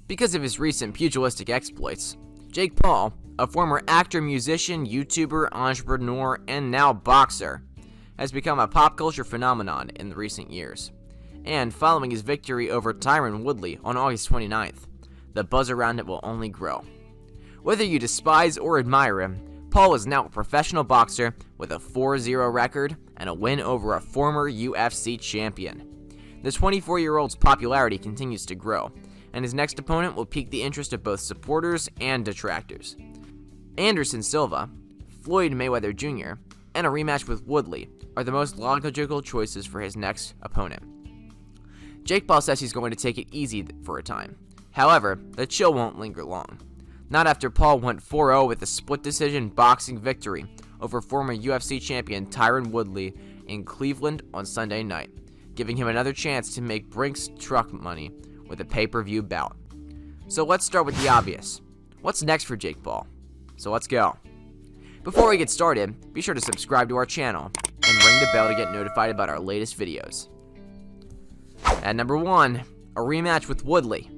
Because of his recent pugilistic exploits, Jake Paul, a former actor, musician, YouTuber, entrepreneur, and now boxer, has become a pop culture phenomenon in the recent years. And following his victory over Tyron Woodley on August 29th, the buzz around it will only grow. Whether you despise or admire him, Paul is now a professional boxer with a 4-0 record and a win over a former UFC champion. The 24-year-old's popularity continues to grow, and his next opponent will pique the interest of both supporters and detractors. Anderson Silva, Floyd Mayweather Jr., and a rematch with Woodley are the most logical choices for his next opponent. Jake Paul says he's going to take it easy for a time. However, the chill won't linger long. Not after Paul went 4-0 with a split decision boxing victory over former UFC champion Tyron Woodley in Cleveland on Sunday night, giving him another chance to make Brinks truck money with a pay-per-view bout. So let's start with the obvious. What's next for Jake Paul? So let's go. Before we get started, be sure to subscribe to our channel and ring the bell to get notified about our latest videos. At number 1, a rematch with Woodley.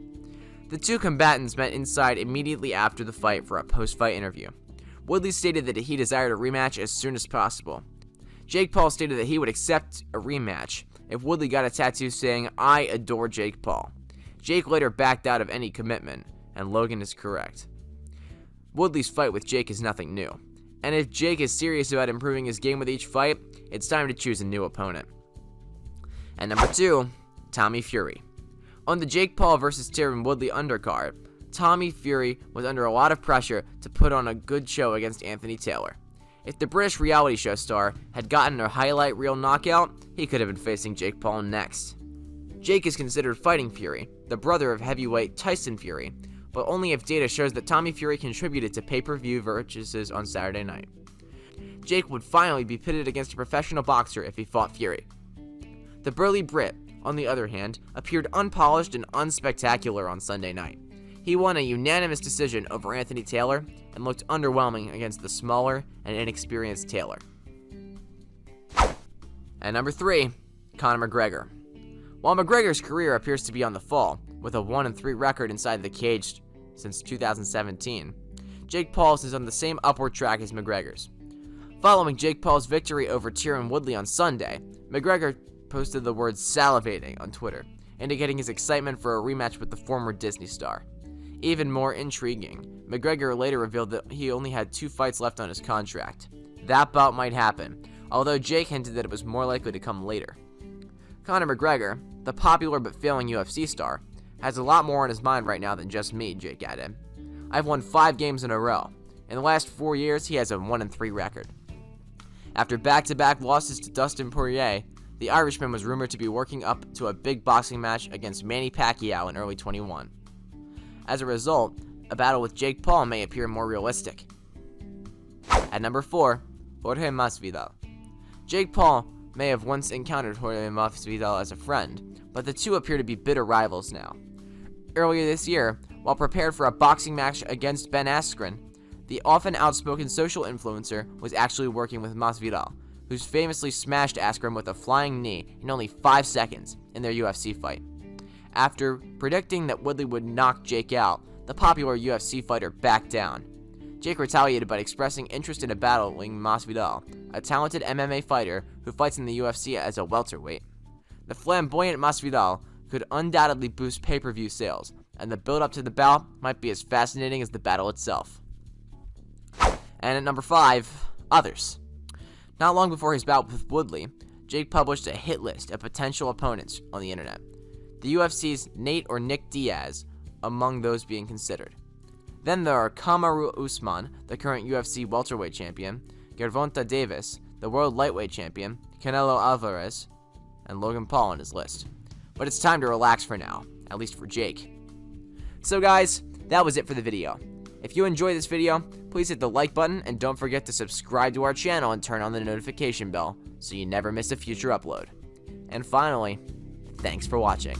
The two combatants met inside immediately after the fight for a post-fight interview. Woodley stated that he desired a rematch as soon as possible. Jake Paul stated that he would accept a rematch if Woodley got a tattoo saying, "I adore Jake Paul." Jake later backed out of any commitment, and Logan is correct. Woodley's fight with Jake is nothing new, and if Jake is serious about improving his game with each fight, it's time to choose a new opponent. At number 2, Tommy Fury. On the Jake Paul vs. Tyron Woodley undercard, Tommy Fury was under a lot of pressure to put on a good show against Anthony Taylor. If the British reality show star had gotten a highlight reel knockout, he could have been facing Jake Paul next. Jake is considered fighting Fury, the brother of heavyweight Tyson Fury, but only if data shows that Tommy Fury contributed to pay-per-view purchases on Saturday night. Jake would finally be pitted against a professional boxer if he fought Fury. The burly Brit, on the other hand, appeared unpolished and unspectacular on Sunday night. He won a unanimous decision over Anthony Taylor and looked underwhelming against the smaller and inexperienced Taylor. At number 3, Conor McGregor. While McGregor's career appears to be on the fall, with a 1-3 record inside the cage since 2017, Jake Paul's is on the same upward track as McGregor's. Following Jake Paul's victory over Tyron Woodley on Sunday, McGregor posted the word "salivating" on Twitter, indicating his excitement for a rematch with the former Disney star. Even more intriguing, McGregor later revealed that he only had 2 fights left on his contract. That bout might happen, although Jake hinted that it was more likely to come later. Conor McGregor, the popular but failing UFC star, has a lot more on his mind right now than just me, Jake added. "I've won 5 games in a row. In the last 4 years, he has a 1-3 record." After back-to-back losses to Dustin Poirier, the Irishman was rumored to be working up to a big boxing match against Manny Pacquiao in early 2021. As a result, a battle with Jake Paul may appear more realistic. At number 4, Jorge Masvidal. Jake Paul may have once encountered Jorge Masvidal as a friend, but the two appear to be bitter rivals now. Earlier this year, while prepared for a boxing match against Ben Askren, the often outspoken social influencer was actually working with Masvidal, who's famously smashed Askren with a flying knee in only 5 seconds in their UFC fight. After predicting that Woodley would knock Jake out, the popular UFC fighter backed down. Jake retaliated by expressing interest in battling Masvidal, a talented MMA fighter who fights in the UFC as a welterweight. The flamboyant Masvidal could undoubtedly boost pay-per-view sales, and the build-up to the bout might be as fascinating as the battle itself. And at number 5, others. Not long before his bout with Woodley, Jake published a hit list of potential opponents on the internet. The UFC's Nate or Nick Diaz among those being considered. Then there are Kamaru Usman, the current UFC welterweight champion, Gervonta Davis, the world lightweight champion, Canelo Alvarez, and Logan Paul on his list. But it's time to relax for now, at least for Jake. So guys, that was it for the video. If you enjoyed this video, please hit the like button and don't forget to subscribe to our channel and turn on the notification bell so you never miss a future upload. And finally, thanks for watching.